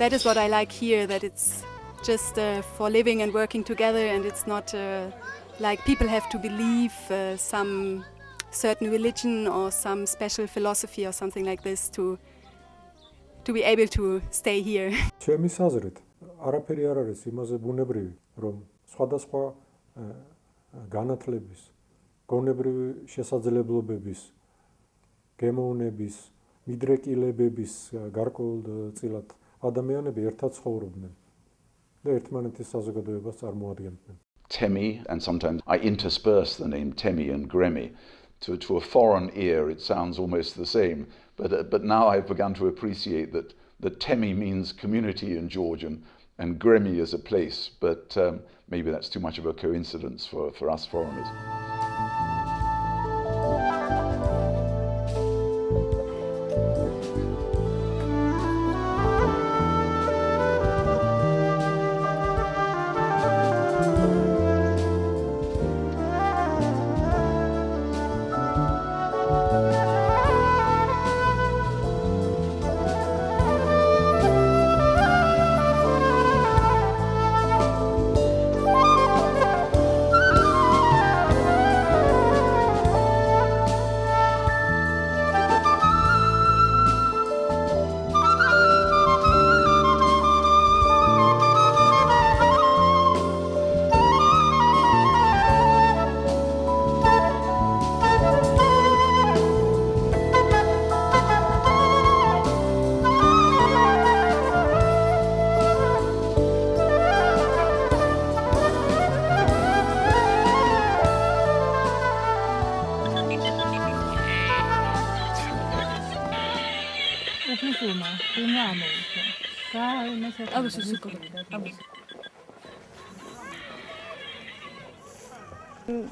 that is what I like here, that it's just for living and working together, and it's not like people have to believe some certain religion or some special philosophy or something like this to be able to stay here. ჩემის აზრით, არაფერი არ არის იმაზე ბუნებრივი, რომ სხვადასხვა განათლების, გონებრივი შესაძლებლობების, გემოვნების, მიდრეკილებების გარკვეულწილად ადამიანები ერთად ცხოვრობდნენ და ერთმანეთის საზოგადოებას წარმოადგენდნენ. TEMI, and sometimes I intersperse the name TEMI and GREMI. To a foreign ear, it sounds almost the same, but now I've begun to appreciate that TEMI means community in Georgian and GREMI is a place, but maybe that's too much of a coincidence for us foreigners.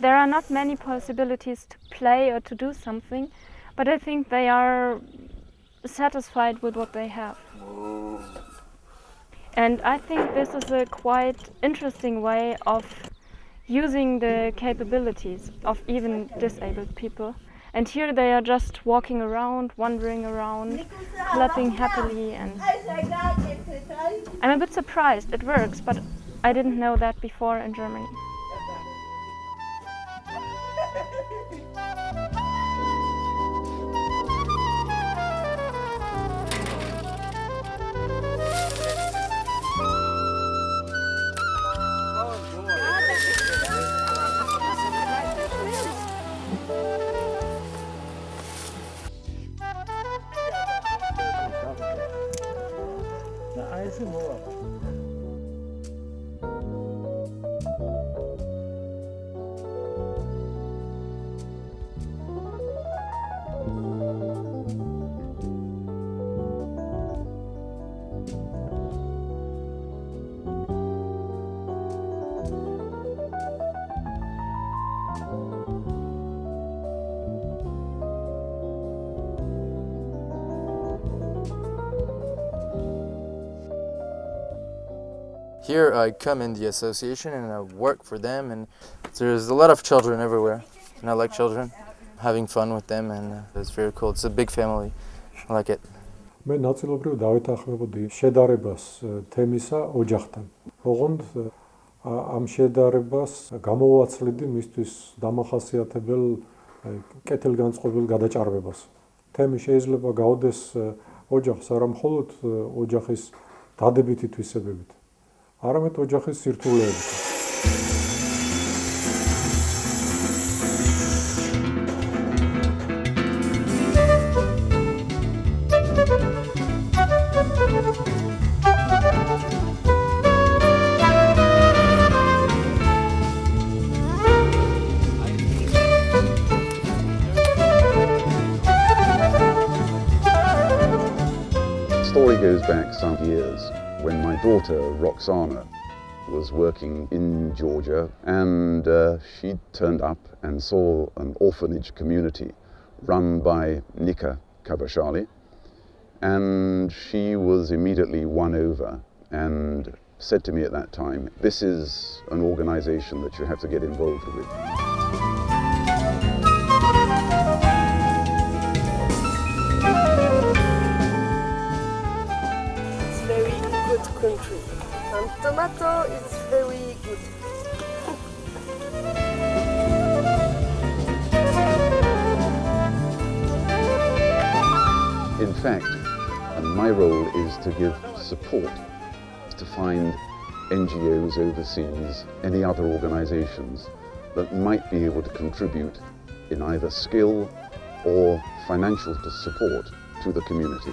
There are not many possibilities to play or to do something, but I think they are satisfied with what they have. And I think this is a quite interesting way of using the capabilities of even disabled people. And here they are just walking around, wandering around, clapping happily, and I'm a bit surprised it works, but I didn't know that before in Germany. Here I come in the association and I work for them, and there's a lot of children everywhere, and I like children, having fun with them, and it's very cool. It's a big family. I like it. მე ნაწილობრივ დავითანხმებოდი შედარებას თემისა ოჯახთან. ოღონდ ამ შედარებას გამოვაცლიდი მისთვის დამახასიათებელ კეთილგანწყობილ გადაჭარბებას. თემი შეიძლება გაუდეს ოჯახს არა მხოლოდ ოჯახის დადებითი თვისებებით, არამედ ოჯახის სირთულეებით. The story goes back some years when my daughter Roxana was working in Georgia, and she turned up and saw an orphanage community run by Nika Kabashali, and she was immediately won over and said to me at that time, "This is an organization that you have to get involved with." It's very And tomato is very good. In fact, my role is to give support, to find NGOs overseas, any other organisations that might be able to contribute in either skill or financial support to the community.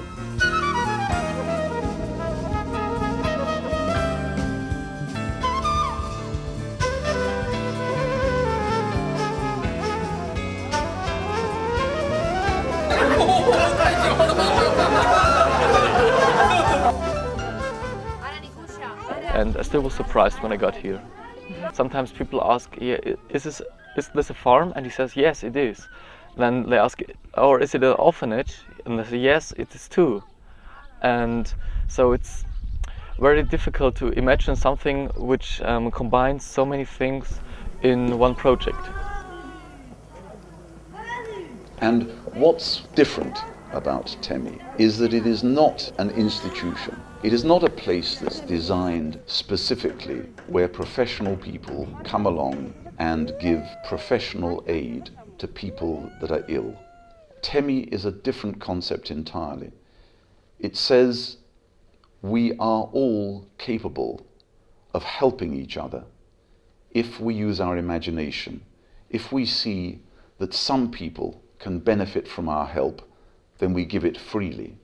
And I still was surprised when I got here. Sometimes people ask, yeah, is this a farm? And he says, yes, it is. Then they ask, or is it an orphanage? And they say, yes, it is too. And so it's very difficult to imagine something which combines so many things in one project. And what's different about TEMI is that it is not an institution. It is not a place that's designed specifically where professional people come along and give professional aid to people that are ill. TEMI is a different concept entirely. It says we are all capable of helping each other if we use our imagination, if we see that some people can benefit from our help, then we give it freely.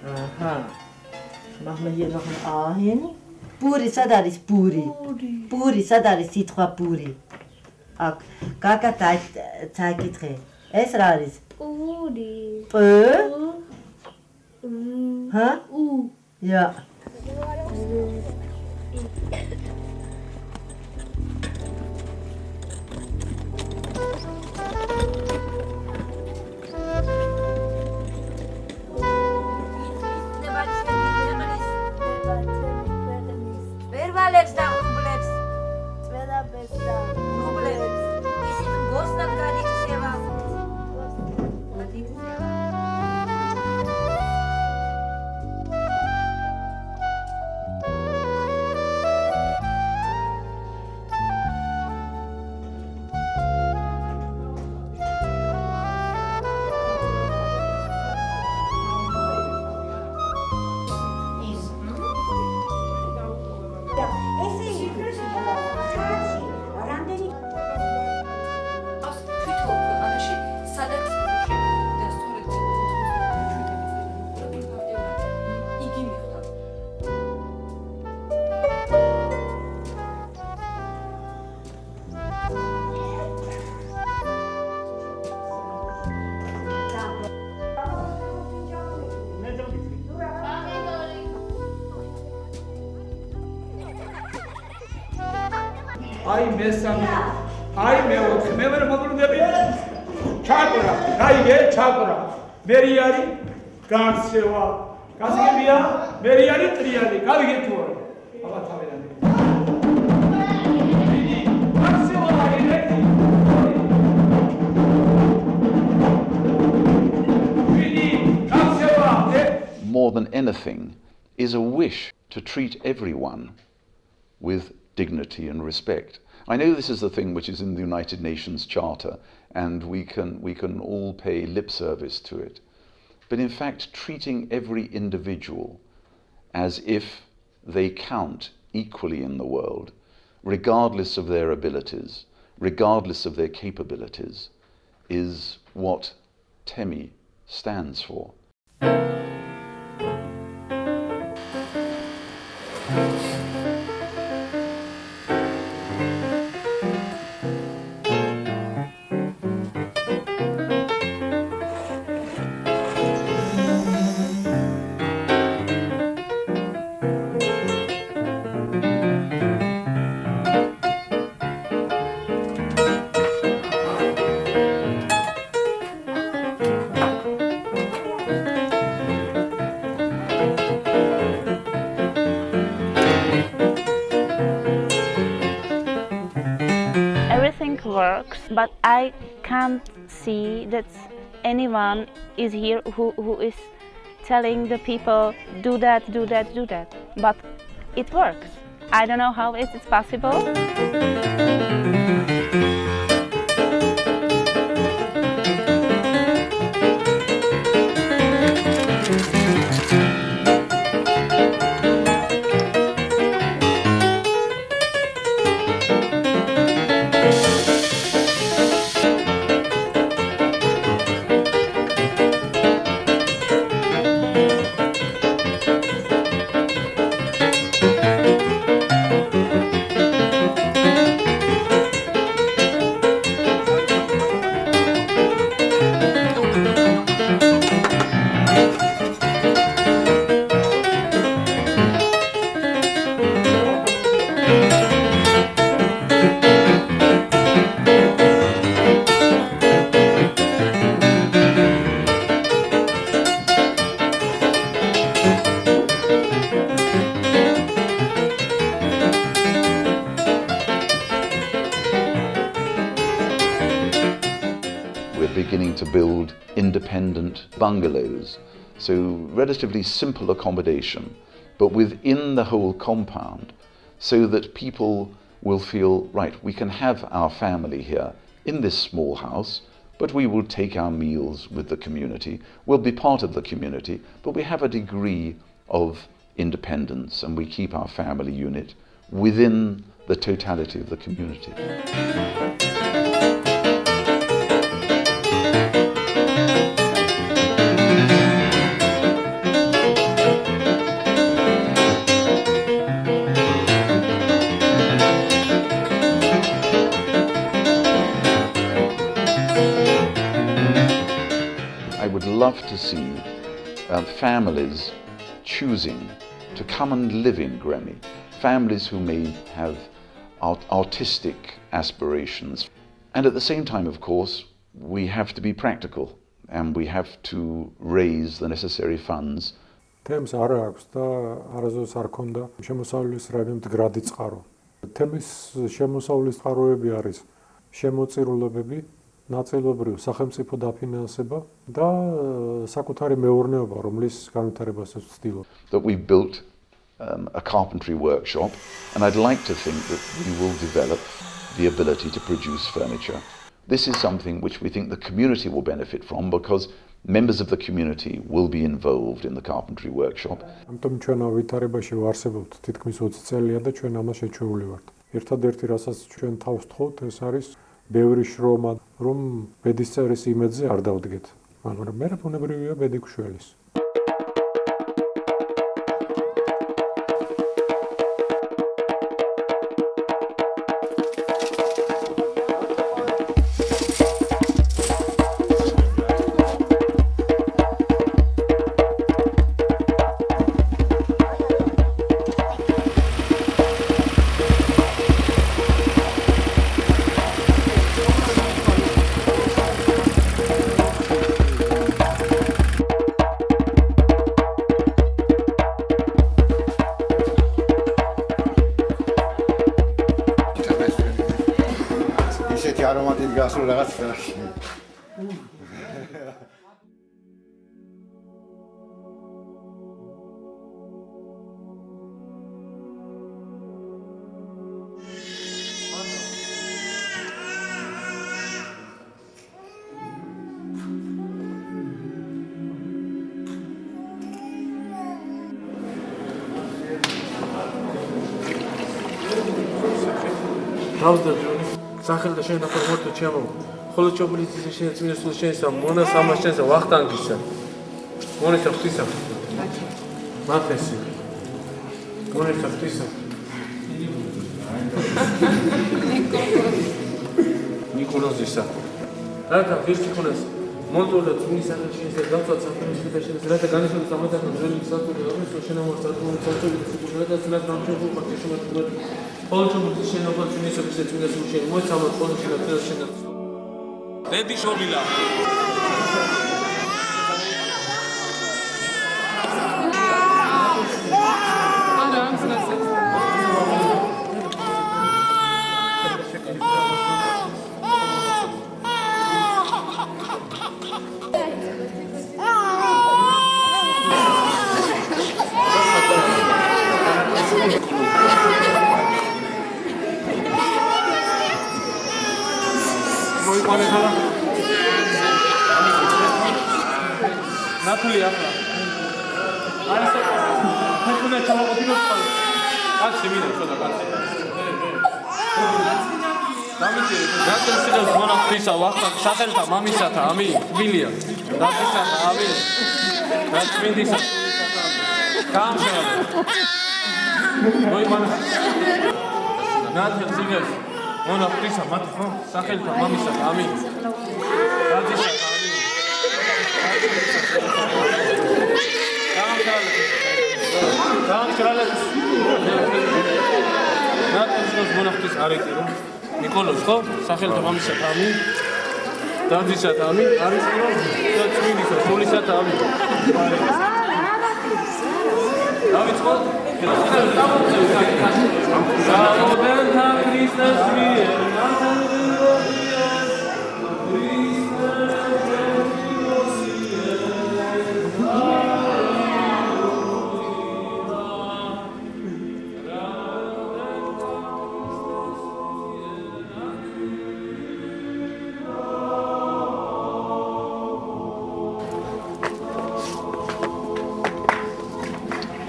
Aha. Machen wir hier noch ein A hin. Puri, sadaris puri. Puri, sadaris sitwa puri. Kaka taikitre. Es raris. Puri. Ha? Ja. აი მესამე აი მეოთხე მე ვერ მოbrunდები ჩაკვრა გაიგე ჩაკვრა მერი არის განცევა გასაგებია მერიანი ტრიალი გავიგეთ თუ არა აბა თავიდან განცევა აირეთი more than anything is a wish to treat everyone with dignity and respect. I know this is the thing which is in the United Nations Charter, and we can all pay lip service to it. But in fact, treating every individual as if they count equally in the world, regardless of their abilities, regardless of their capabilities, is what TEMI stands for. Works, but I can't see that anyone is here who is telling the people do that, do that, do that. But it works. I don't know how it's possible. Beginning to build independent bungalows, so relatively simple accommodation, but within the whole compound, so that people will feel, right, we can have our family here in this small house, but we will take our meals with the community, we'll be part of the community, but we have a degree of independence and we keep our family unit within the totality of the community. I would love to see families choosing to come and live in Gremi, families who may have artistic aspirations. And at the same time, of course, we have to be practical and we have to raise the necessary funds. TEMS არ აქვს და არასდროს არ ქონდა შემოსავლის რაიმე მდგრადი წყარო. TEMS შემოსავლის წყაროები არის შემოწირულობები, ნაწილობრივ სახელმწიფო დაფინანსება და საკუთარი მეურნეობა, რომლის განვითარებასაც ვცდილობ. That we built a carpentry workshop, and I'd like to think that we will develop the ability to produce furniture. This is something which we think the community will benefit from because members of the community will be involved in the carpentry workshop. ამიტომ ჩვენ ვითარებაში ვარსებობთ თითქმის 20 წელია და ჩვენ ამას შეჩვეული ვართ. ერთადერთი რასაც ჩვენ თავს ვთხოვთ, ეს არის ბევრი შრომა, რომ ბედისწერის იმედზე არ დავდგეთ. მაგრამ მე ბუნებრივია ბედი გშველის. ერთი არომატი დგას რომ რაღაც ხარ. დავსდები სახელი და შენ ახლა მორთო ჩემო ხოლო ჩობლიცის შენ წმინდეს სულ შენსა მონას ამას შენსა ვახტანგისა მონისა ღვთისა მათესი მონისა ღვთისა ნიკოლოზისა რათა ღირსი ხონას მონტოლა წმინდის სახელი შენსა დავწვათ საფრთხის და შენსა რათა განიშნოს სამათაკო ძველი საწოლი რომ შენამორ საწოლი საწოლი სიკვდილად და წინათ გამჩენილ ფაქტში შემოწმოთ Olçumuz için opportunist seçiminde suçu, moç ama konuşuyor çalışında. Dedi şovila. ნათლი ახლა არის ხეხუნა ჩამოყოთინოს ხოლმე კაცი მინდა ხოდა კაცი დამიჭი გაწესილებს მონახტისა ვახტანგ სახელთა მამისათა ამი თბილია დაწესათა ამი დაწმინდისა გამშელა მოიმანა ნათლი ზიგეს მონახტისა მათ ხო სახელთა მამისათა ამი დაწესათა გამშრალებს ნატოს მონახტის არეკი რომ ნიკოლოზ ხო სახელთა მამისათა ამი დარდისათა ამი არის რომ წმინდისა სულისათა ამი დავიწყო გამოდენთა ქრისტეს მიერ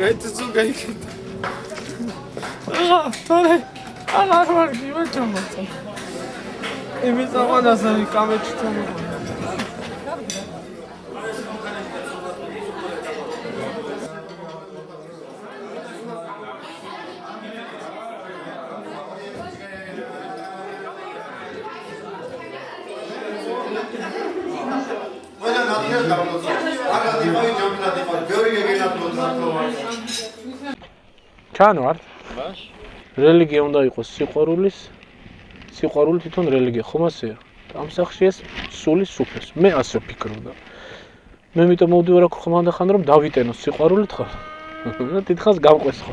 It's so great. Tore, ala var gibi çamursun. Emi zaman asani kamet çamur. Bueno, no tienes la blusa. Haga de hoy yo me la digo. Yo que viene a blusa. ჩანო არ? რელიგია უნდა იყოს სიყვარული თვითონ რელიგია ხომ ასეა? ამ სახში ეს სულის უფლეს. მე ასე ვფიქრობდა. მე მიტომ მოვდივარ აქ ხმანდახან რომ დავიტენო სიყვარულით ხო? და დიდხანს გამყვეს ხო?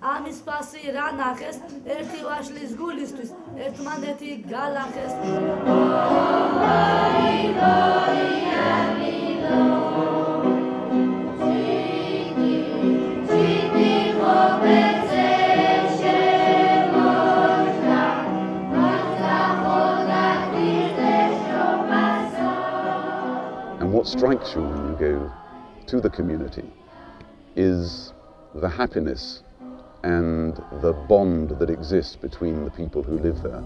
ამის ფასი რა ნახეს ერთი ვაშლის გულისთვის ერთმანეთი გალახეს Citi, citi, come se strikes you when you go to the community is the happiness and the bond that exists between the people who live there.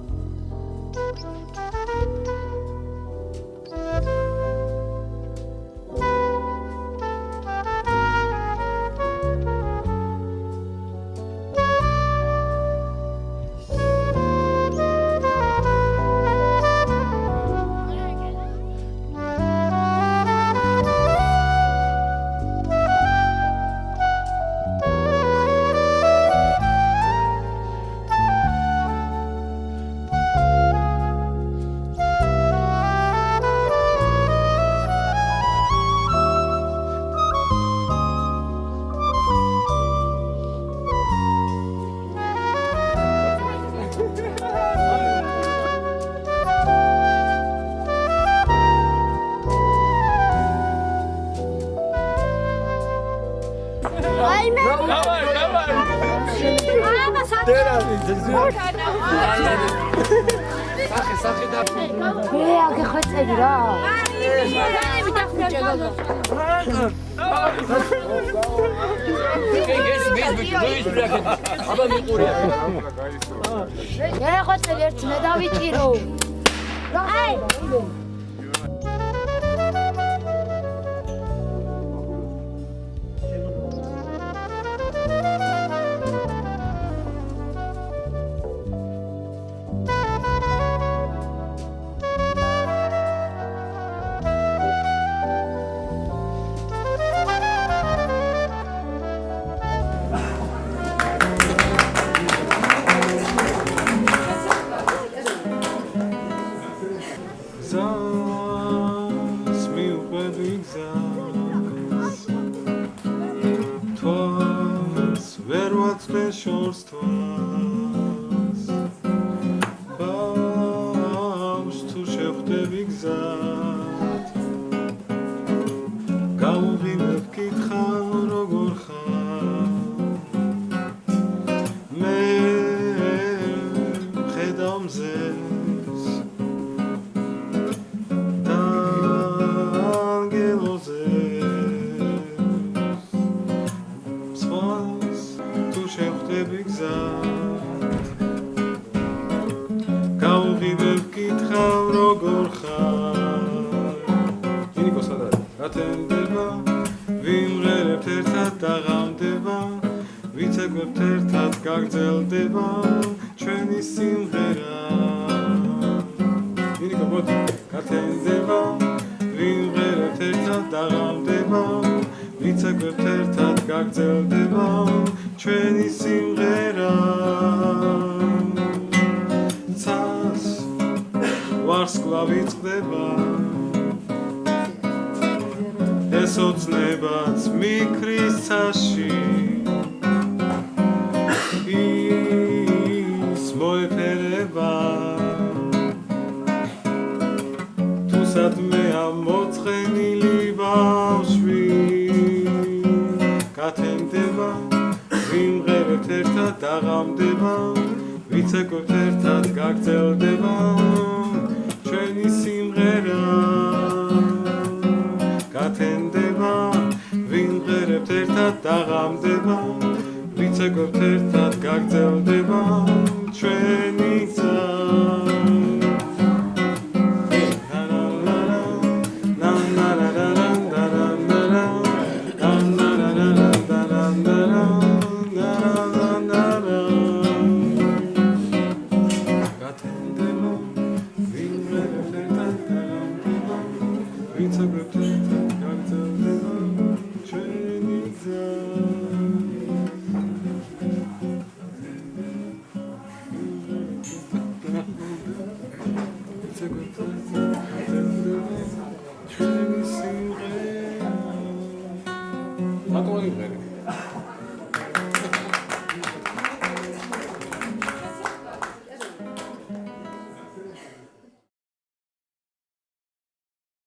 How do you